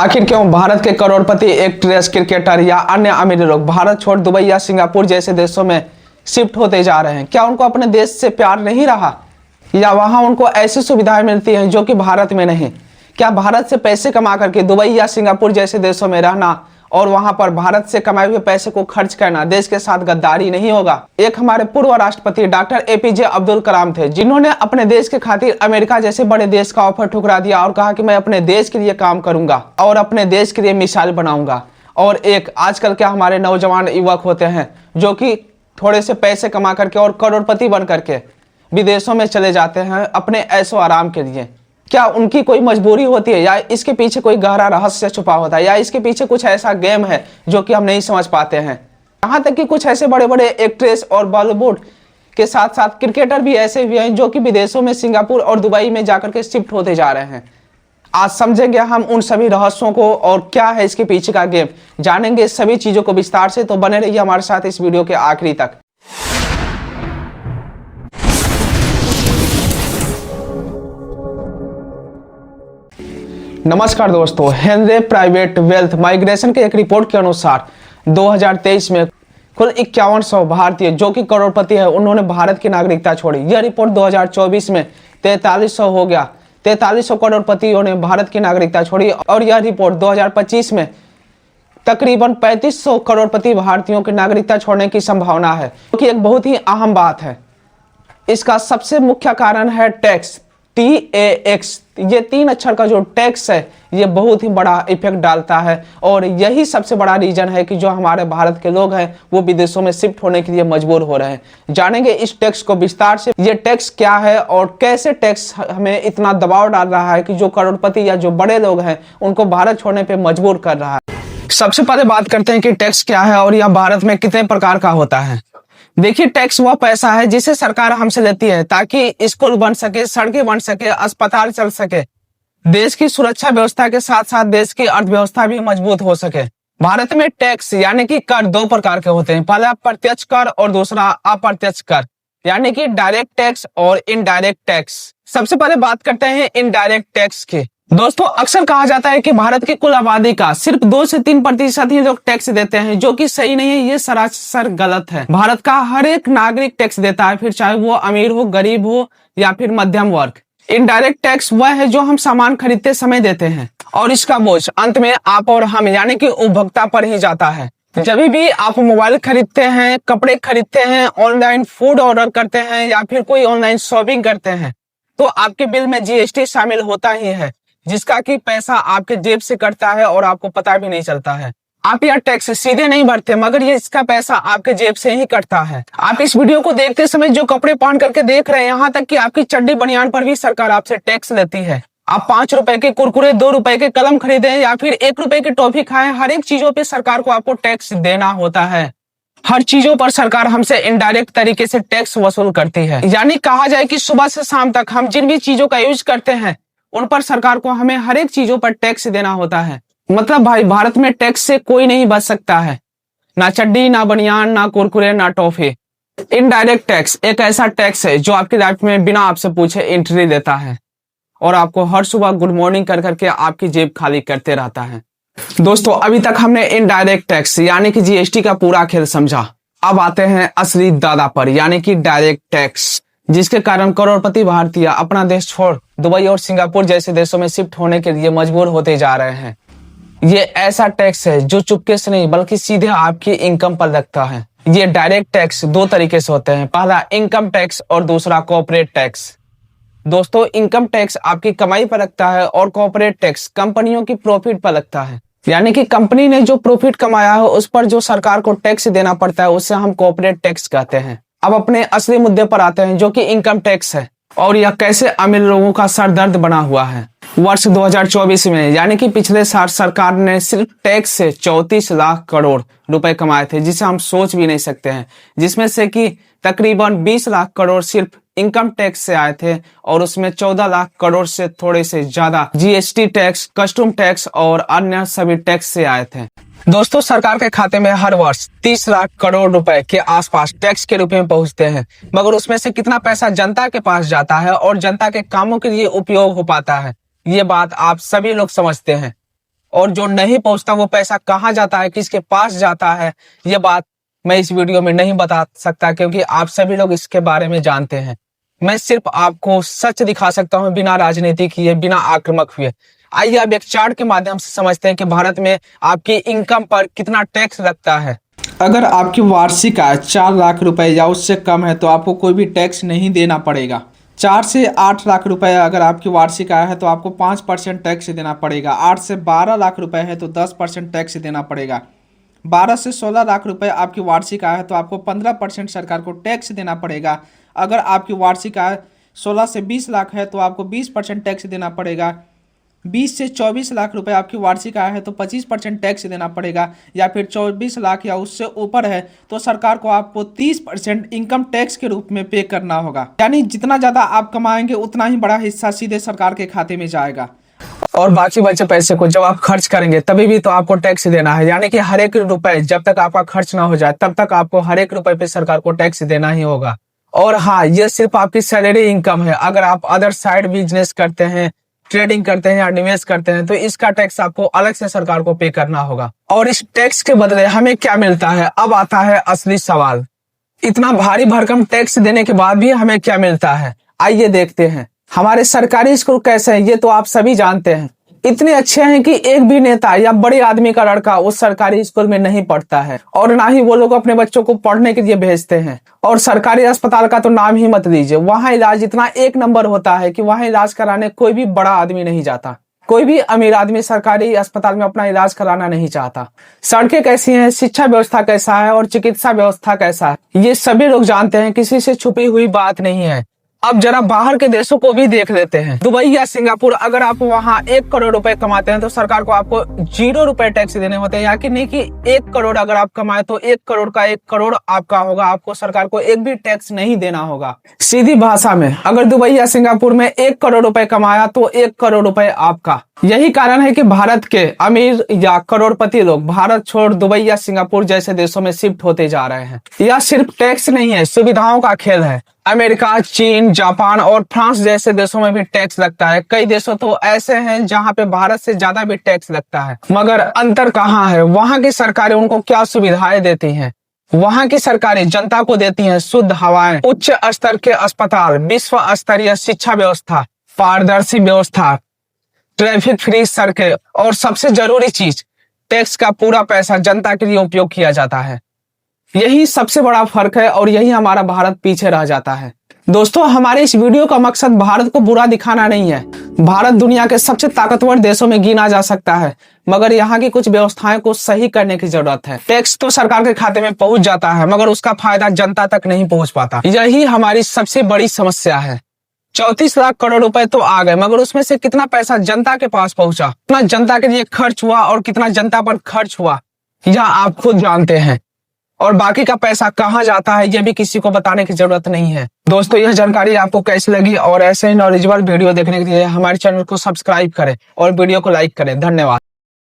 आखिर क्यों भारत के करोड़पति एक्ट्रेस, क्रिकेटर या अन्य अमीर लोग भारत छोड़ दुबई या सिंगापुर जैसे देशों में शिफ्ट होते जा रहे हैं? क्या उनको अपने देश से प्यार नहीं रहा, या वहां उनको ऐसी सुविधाएं मिलती हैं जो कि भारत में नहीं? क्या भारत से पैसे कमा करके दुबई या सिंगापुर जैसे देशों में रहना और वहां पर भारत से कमाए हुए पैसे को खर्च करना देश के साथ गद्दारी नहीं होगा? एक हमारे पूर्व राष्ट्रपति डॉक्टर एपीजे अब्दुल कलाम थे, जिन्होंने अपने देश के खातिर अमेरिका जैसे बड़े देश का ऑफर ठुकरा दिया और कहा कि मैं अपने देश के लिए काम करूंगा और अपने देश के लिए मिसाल बनाऊंगा। और एक आजकल के हमारे नौजवान युवक होते हैं जो कि थोड़े से पैसे कमा करके और करोड़पति बन करके विदेशों में चले जाते हैं अपने ऐशो आराम के लिए। क्या उनकी कोई मजबूरी होती है, या इसके पीछे कोई गहरा रहस्य छुपा होता है, या इसके पीछे कुछ ऐसा गेम है जो कि हम नहीं समझ पाते हैं? यहाँ तक कि कुछ ऐसे बड़े बड़े एक्ट्रेस और बॉलीवुड के साथ साथ क्रिकेटर भी ऐसे हुए हैं जो कि विदेशों में सिंगापुर और दुबई में जाकर के शिफ्ट होते जा रहे हैं। आज समझेंगे हम उन सभी रहस्यों को और क्या है इसके पीछे का गेम, जानेंगे सभी चीजों को विस्तार से। तो बने रहिए हमारे साथ इस वीडियो के आखिरी तक। नमस्कार दोस्तों, हेनरी प्राइवेट वेल्थ माइग्रेशन के एक रिपोर्ट के अनुसार 2023 में कुल 5100 भारतीय जो कि करोड़पति है उन्होंने भारत की नागरिकता छोड़ी। यह रिपोर्ट 2024 में 4300 हो गया। 4300 करोड़पतियों ने भारत की नागरिकता छोड़ी और यह रिपोर्ट 2025 में तकरीबन 3500 करोड़पति भारतीयों की नागरिकता छोड़ने की संभावना है, जो कि एक बहुत ही अहम बात है। इसका सबसे मुख्य कारण है टैक्स, TAX। ये 3 अक्षर का जो टैक्स है ये बहुत ही बड़ा इफेक्ट डालता है और यही सबसे बड़ा रीजन है कि जो हमारे भारत के लोग हैं वो विदेशों में शिफ्ट होने के लिए मजबूर हो रहे हैं। जानेंगे इस टैक्स को विस्तार से, ये टैक्स क्या है और कैसे टैक्स हमें इतना दबाव डाल रहा है कि जो करोड़पति या जो बड़े लोग हैं उनको भारत छोड़ने पे मजबूर कर रहा है। सबसे पहले बात करते हैं कि टैक्स क्या है और यह भारत में कितने प्रकार का होता है। देखिए, टैक्स वह पैसा है जिसे सरकार हमसे लेती है ताकि स्कूल बन सके, सड़कें बन सके, अस्पताल चल सके, देश की सुरक्षा व्यवस्था के साथ साथ देश की अर्थव्यवस्था भी मजबूत हो सके। भारत में टैक्स यानी कि कर 2 प्रकार के होते हैं। पहला प्रत्यक्ष कर और दूसरा अप्रत्यक्ष कर, यानी कि डायरेक्ट टैक्स और इनडायरेक्ट टैक्स। सबसे पहले बात करते हैं इनडायरेक्ट टैक्स की। दोस्तों, अक्सर कहा जाता है कि भारत की कुल आबादी का सिर्फ 2 से 3% ही लोग टैक्स देते हैं, जो कि सही नहीं है। ये सरासर गलत है। भारत का हर एक नागरिक टैक्स देता है, फिर चाहे वो अमीर हो, गरीब हो या फिर मध्यम वर्ग। इनडायरेक्ट टैक्स वह है जो हम सामान खरीदते समय देते हैं और इसका बोझ अंत में आप और हम यानी कि उपभोक्ता पर ही जाता है। जब भी आप मोबाइल खरीदते हैं, कपड़े खरीदते हैं, ऑनलाइन फूड ऑर्डर करते हैं या फिर कोई ऑनलाइन शॉपिंग करते हैं तो आपके बिल में GST शामिल होता ही है, जिसका कि पैसा आपके जेब से कटता है और आपको पता भी नहीं चलता है। आप यह टैक्स सीधे नहीं भरते मगर ये इसका पैसा आपके जेब से ही कटता है। आप इस वीडियो को देखते समय जो कपड़े पहन करके देख रहे हैं, यहाँ तक कि आपकी चड्डी बनियान पर भी सरकार आपसे टैक्स लेती है। आप 5 रुपए के कुरकुरे, 2 रुपए के कलम खरीदे या फिर 1 रुपए की टॉफी खाएं, हर एक चीजों पे सरकार को आपको टैक्स देना होता है। हर चीजों पर सरकार हमसे इनडायरेक्ट तरीके से टैक्स वसूल करती है। यानी कहा जाए कि सुबह से शाम तक हम जिन भी चीजों का यूज करते हैं उन पर सरकार को हमें हर एक चीजों पर टैक्स देना होता है। मतलब भाई, भारत में टैक्स से कोई नहीं बच सकता है, ना चड्डी, ना बनियान, ना कुरकुरे, ना टॉफी। इनडायरेक्ट टैक्स एक ऐसा टैक्स है जो आपकी लाइफ में बिना आपसे पूछे एंट्री देता है और आपको हर सुबह गुड मॉर्निंग कर करके आपकी जेब खाली करते रहता है। दोस्तों, अभी तक हमने इनडायरेक्ट टैक्स यानी कि GST का पूरा खेल समझा। अब आते हैं असली दादा पर, यानी कि डायरेक्ट टैक्स, जिसके कारण करोड़पति भारतीय अपना देश छोड़ दुबई और सिंगापुर जैसे देशों में शिफ्ट होने के लिए मजबूर होते जा रहे हैं। ये ऐसा टैक्स है जो चुपके से नहीं बल्कि सीधे आपकी इनकम पर लगता है। ये डायरेक्ट टैक्स 2 तरीके से होते हैं, पहला इनकम टैक्स और दूसरा कॉर्पोरेट टैक्स। दोस्तों, इनकम टैक्स आपकी कमाई पर लगता है और कॉर्पोरेट टैक्स कंपनियों की प्रॉफिट पर लगता है। यानी कि कंपनी ने जो प्रॉफिट कमाया है उस पर जो सरकार को टैक्स देना पड़ता है उसे हम कॉर्पोरेट टैक्स कहते हैं। अब अपने असली मुद्दे पर आते हैं जो कि इनकम टैक्स है और यह कैसे अमीर लोगों का सरदर्द बना हुआ है। वर्ष 2024 में यानी कि पिछले साल सरकार ने सिर्फ टैक्स से 34 लाख करोड़ रुपए कमाए थे, जिसे हम सोच भी नहीं सकते हैं, जिसमें से कि तकरीबन 20 लाख करोड़ सिर्फ इनकम टैक्स से आए थे और उसमें 14 लाख करोड़ से थोड़े से ज्यादा GST टैक्स, कस्टम टैक्स और अन्य सभी टैक्स से आए थे। दोस्तों, सरकार के खाते में हर वर्ष 30 लाख करोड़ रुपए के आसपास टैक्स के रूप में पहुंचते हैं, मगर उसमें से कितना पैसा जनता के पास जाता है और जनता के कामों के लिए उपयोग हो पाता है, ये बात आप सभी लोग समझते हैं। और जो नहीं पहुंचता वो पैसा कहाँ जाता है, किसके पास जाता है, ये बात मैं इस वीडियो में नहीं बता सकता, क्योंकि आप सभी लोग इसके बारे में जानते हैं। मैं सिर्फ आपको सच दिखा सकता हूँ, बिना राजनीति किए, बिना आक्रामक हुए। आइए अब एक चार्ट के माध्यम से समझते हैं कि भारत में आपकी इनकम पर कितना टैक्स लगता है। अगर आपकी वार्षिक आय 4 लाख रुपए या उससे कम है तो आपको कोई भी टैक्स नहीं देना पड़ेगा। 4 से 8 लाख रुपए अगर आपकी वार्षिक आय है तो आपको 5% टैक्स देना पड़ेगा। 8 से 12 लाख रुपए है तो 10% टैक्स देना पड़ेगा। 12 से 16 लाख रुपए आपकी वार्षिक आय है तो आपको 15% सरकार को टैक्स देना पड़ेगा। अगर आपकी वार्षिक आय 16 से 20 लाख है तो आपको 20% टैक्स देना पड़ेगा। 20 से 24 लाख रुपए आपकी वार्षिक आय है तो 25% टैक्स देना पड़ेगा। या फिर 24 लाख या उससे ऊपर है तो सरकार को आपको 30% इनकम टैक्स के रूप में पे करना होगा। यानी जितना ज़्यादा आप कमाएंगे उतना ही बड़ा हिस्सा सीधे सरकार के खाते में जाएगा, और बाकी बचे पैसे को जब आप खर्च करेंगे तभी भी तो आपको टैक्स देना है। यानी कि हर एक रुपए जब तक आपका खर्च ना हो जाए तब तक आपको हर एक रुपए पे सरकार को टैक्स देना ही होगा। और हाँ, ये सिर्फ आपकी सैलरी इनकम है। अगर आप अदर साइड बिजनेस करते हैं, ट्रेडिंग करते हैं या निवेश करते हैं तो इसका टैक्स आपको अलग से सरकार को पे करना होगा। और इस टैक्स के बदले हमें क्या मिलता है? अब आता है असली सवाल। इतना भारी भरकम टैक्स देने के बाद भी हमें क्या मिलता है? आइए देखते हैं। हमारे सरकारी स्कूल कैसे हैं ये तो आप सभी जानते हैं। इतने अच्छे हैं कि एक भी नेता या बड़े आदमी का लड़का उस सरकारी स्कूल में नहीं पढ़ता है, और ना ही वो लोग अपने बच्चों को पढ़ने के लिए भेजते हैं। और सरकारी अस्पताल का तो नाम ही मत लीजिए, वहाँ इलाज इतना एक नंबर होता है कि वहाँ इलाज कराने कोई भी बड़ा आदमी नहीं जाता। कोई भी अमीर आदमी सरकारी अस्पताल में अपना इलाज कराना नहीं चाहता। सड़कें कैसी हैं, शिक्षा व्यवस्था कैसा है और चिकित्सा व्यवस्था कैसा है, ये सभी लोग जानते हैं, किसी से छुपी हुई बात नहीं है। अब जरा बाहर के देशों को भी देख लेते हैं। दुबई या सिंगापुर, अगर आप वहाँ 1 करोड़ रुपए कमाते हैं तो सरकार को आपको 0 रुपए टैक्स देने होते हैं। या कि नहीं कि 1 करोड़ अगर आप कमाए तो 1 करोड़ का 1 करोड़ आपका होगा, आपको सरकार को एक भी टैक्स नहीं देना होगा। सीधी भाषा में, अगर दुबई या सिंगापुर में 1 करोड़ रुपए कमाया तो 1 करोड़ रुपए आपका। यही कारण है कि भारत के अमीर या करोड़पति लोग भारत छोड़ दुबई या सिंगापुर जैसे देशों में शिफ्ट होते जा रहे हैं। यह सिर्फ टैक्स नहीं है, सुविधाओं का खेल है। अमेरिका, चीन, जापान और फ्रांस जैसे देशों में भी टैक्स लगता है। कई देशों तो ऐसे हैं जहां पे भारत से ज्यादा भी टैक्स लगता है। मगर अंतर कहाँ है? वहां की सरकारें उनको क्या सुविधाएं देती हैं? वहां की सरकारें जनता को देती हैं शुद्ध हवाएं, उच्च स्तर के अस्पताल, विश्व स्तरीय शिक्षा व्यवस्था, पारदर्शी व्यवस्था, ट्रैफिक फ्री सड़कें, और सबसे जरूरी चीज, टैक्स का पूरा पैसा जनता के लिए उपयोग किया जाता है। यही सबसे बड़ा फर्क है और यही हमारा भारत पीछे रह जाता है। दोस्तों, हमारे इस वीडियो का मकसद भारत को बुरा दिखाना नहीं है। भारत दुनिया के सबसे ताकतवर देशों में गिना जा सकता है, मगर यहाँ की कुछ व्यवस्थाएं को सही करने की जरूरत है। टैक्स तो सरकार के खाते में पहुंच जाता है, मगर उसका फायदा जनता तक नहीं पहुंच पाता। यही हमारी सबसे बड़ी समस्या है। 34 लाख करोड़ रुपए तो आ गए, मगर उसमें से कितना पैसा जनता के पास पहुंचा, कितना जनता के लिए खर्च हुआ और कितना जनता पर खर्च हुआ, यह आप खुद जानते हैं। और बाकी का पैसा कहां जाता है यह भी किसी को बताने की जरूरत नहीं है। दोस्तों, यह जानकारी आपको कैसी लगी? और ऐसे ही नॉलेजेबल वीडियो देखने के लिए हमारे चैनल को सब्सक्राइब करें और वीडियो को लाइक करें। धन्यवाद।